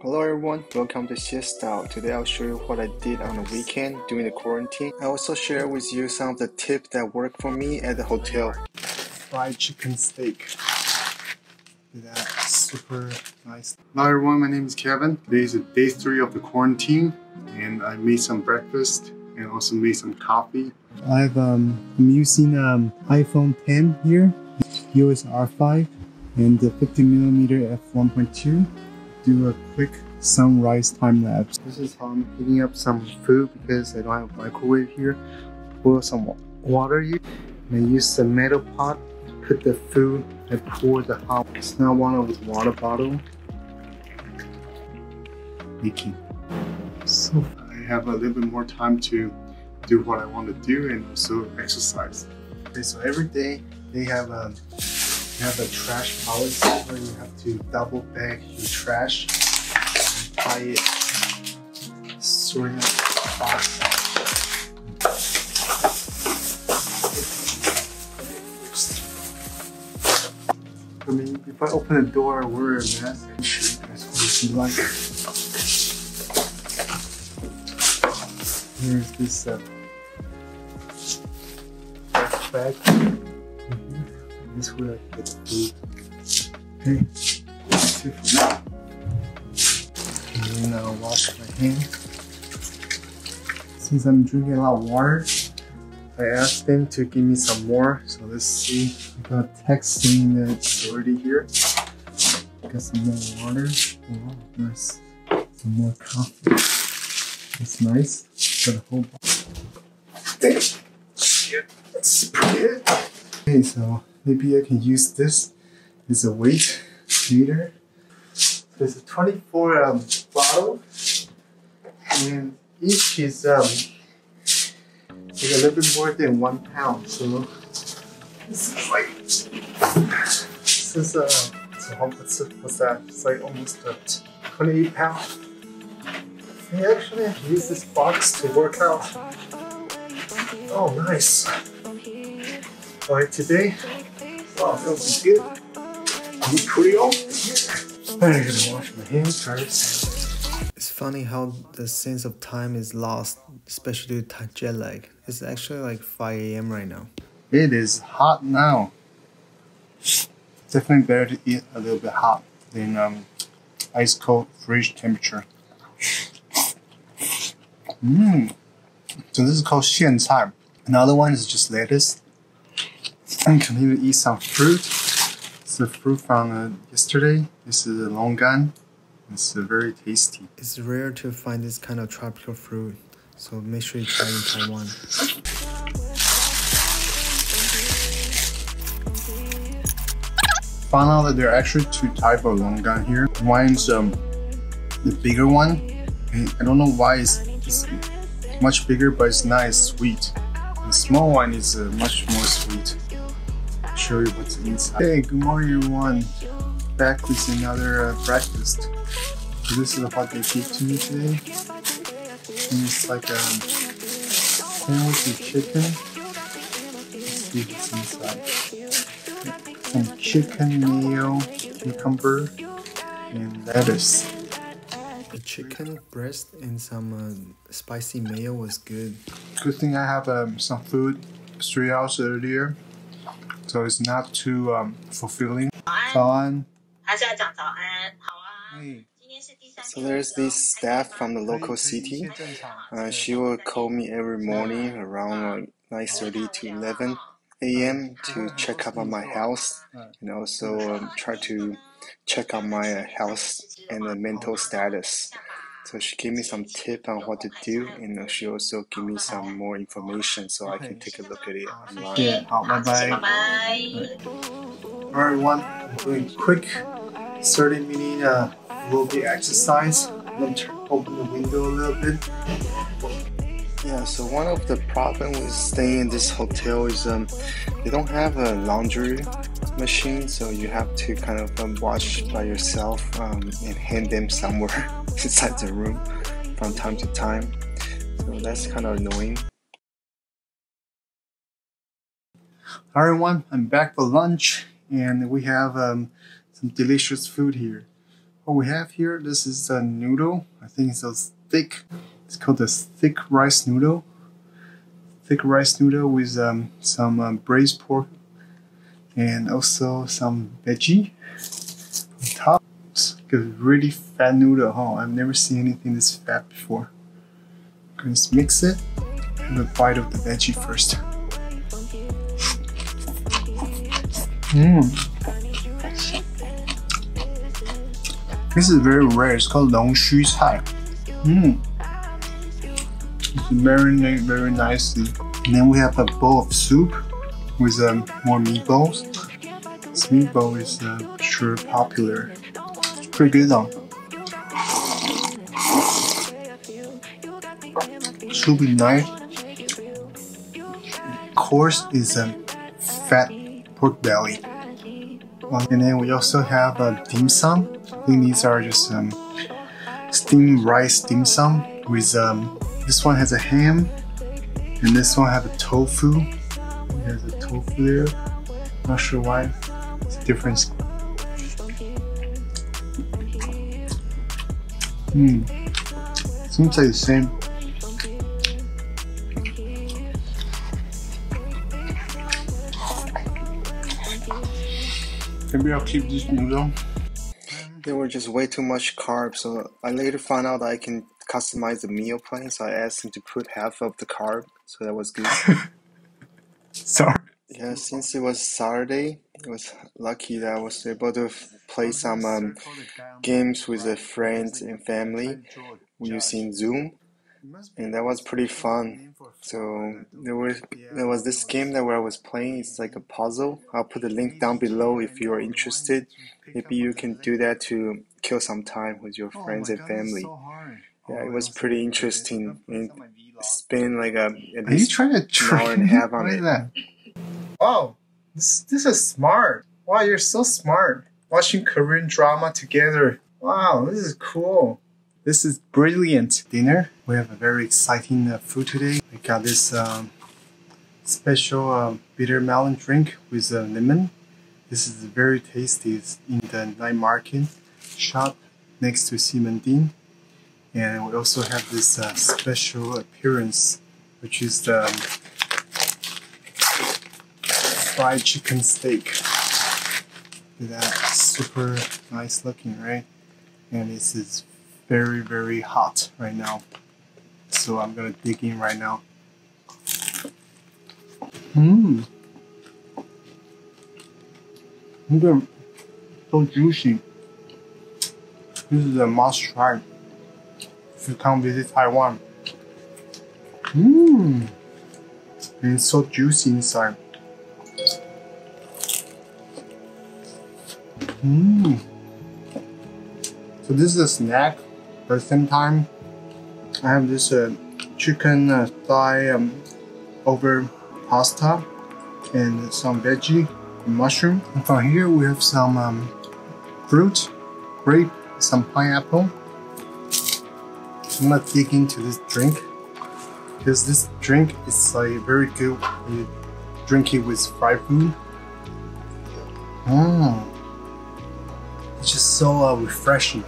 Hello everyone, welcome to Siesta. Today I'll show you what I did on the weekend during the quarantine. I also share with you some of the tips that worked for me at the hotel. Fried chicken steak. That's super nice. Hello everyone, my name is Kevin. Today is day 3 of the quarantine and I made some breakfast and also made some coffee. I'm using iPhone 10 here, EOS R5 and the 50mm f1.2. Do a quick sunrise time lapse. This is how I'm heating up some food because I don't have a microwave here. Boil some water here and I use the metal pot. Put the food and pour the hot. It's not one of the water bottle. Leaking. So I have a little bit more time to do what I want to do and also exercise. Okay, so every day they have a trash policy where you have to double bag your trash and tie it, sort it box. I mean, if I open the door and wear a mask, I'm sure you guys will be like. Here's this bag. This is where I get the food. Okay, that's it for now. And then I'll wash my hands. Since I'm drinking a lot of water, I asked them to give me some more. So let's see. I got a text saying that it's already here. Got some more water. Oh, nice. Some more coffee. That's nice. Got a whole box. Damn. Shit. That's pretty good. Okay, so maybe I can use this as a weight meter. There's a 24 bottle, and each is like a little bit more than 1 pound. So this is like what's that? It's like almost 28 pounds. I actually have to use this box to work out. Oh, nice. Alright, today, wow, that was good. I'm pretty old. I'm gonna wash my hands first. It's funny how the sense of time is lost, especially with jet lag. It's actually like 5 AM right now. It is hot now. Definitely better to eat a little bit hot than ice cold fridge temperature. So this is called 苋菜. Another one is just lettuce. I can even eat some fruit. It's the fruit from yesterday. This is a longan. It's very tasty. It's rare to find this kind of tropical fruit, so make sure you try it in Taiwan. Found out that there are actually 2 types of longan here. One's the bigger one. I don't know why it's much bigger, but it's not as sweet. The small one is much more sweet. I'll show you what's inside. Hey, good morning everyone. Back with another breakfast. So this is what they gave to me today. And it's like a sandwich with chicken. Let's see what's inside. Some chicken, mayo, cucumber, and lettuce. The chicken breast and some spicy mayo was good. Good thing I have some food 3 hours earlier, so it's not too fulfilling. 早安. Hey. So there's this staff from the local city. She will call me every morning around 9:30 to 11 AM to check up on my health and also try to check on my health and mental status. So she gave me some tips on what to do, and she also gave me some more information so I can take a look at it online. Yeah, bye-bye. Alright everyone, I'm doing quick 30-minute aerobic exercise. I'm gonna open the window a little bit. Yeah, so one of the problems with staying in this hotel is they don't have a laundry machine, so you have to kind of wash by yourself and hand them somewhere inside the room from time to time. So that's kind of annoying. Hi everyone, I'm back for lunch and we have some delicious food here. what we have here, this is a noodle. I think it's a thick, it's called the thick rice noodle. Thick rice noodle with some braised pork and also some veggie on top. It's like a really fat noodle, huh? I've never seen anything this fat before. Let's mix it. Have a bite of the veggie first. This is very rare. It's called 龙须菜. It's marinate very nicely. And then we have a bowl of soup with more meatballs. This meatball is sure popular. It's pretty good though. Soup is nice. Course is a fat pork belly. And then we also have a dim sum. I think these are just steamed rice dim sum with this one has a ham and this one has a tofu. There's a tofu there. Not sure why. It's a difference. Seems like the same. Maybe I'll keep this noodle. There were just way too much carbs, so I later found out that I can customize the meal plan, so I asked him to put half of the carb, so that was good. Sorry. Yeah, since it was Saturday, it was lucky that I was able to play some games with the friends and family using Zoom, and that was pretty fun. So there was this game that where I was playing. It's like a puzzle. I'll put the link down below if you are interested. Maybe you can do that to kill some time with your friends and family. Yeah, it was pretty interesting. And spend like at least an hour and a half on it. Wow, this is smart. Wow, you're so smart. Watching Korean drama together. Wow, this is cool. This is brilliant. Dinner. We have a very exciting food today. We got this special bitter melon drink with lemon. This is very tasty. It's in the night market shop next to Ximending. And we also have this special appearance, which is the fried chicken steak. Look at that, super nice looking, right? And this is very, very hot right now. So I'm gonna dig in right now. So juicy. This is a must try if you come visit Taiwan. And it's so juicy inside. So this is a snack. At the same time, I have this chicken thigh over pasta and some veggie and mushroom. And from here we have some fruit, grape, some pineapple. I'm gonna dig into this drink because this drink is like very good when you drink it with fried food. It's just so refreshing.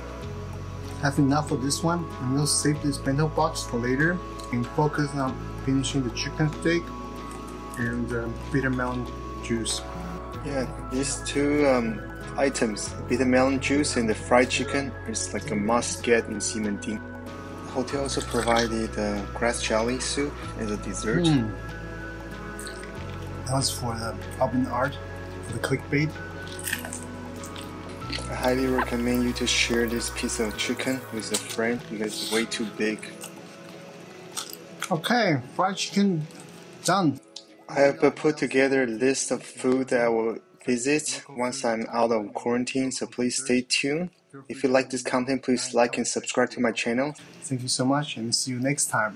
Have enough of this one. I'm gonna save this bento box for later and focus on finishing the chicken steak and bitter melon juice. Yeah, these two items, bitter melon juice and the fried chicken, is like a must-get in Ximending. The hotel also provided grass jelly soup as a dessert. That was for the open art, for the clickbait. I highly recommend you to share this piece of chicken with a friend because it's way too big. Okay, fried chicken done. I have put together a list of food that I will visit once I'm out of quarantine, so please stay tuned. If you like this content, please like and subscribe to my channel. Thank you so much and see you next time.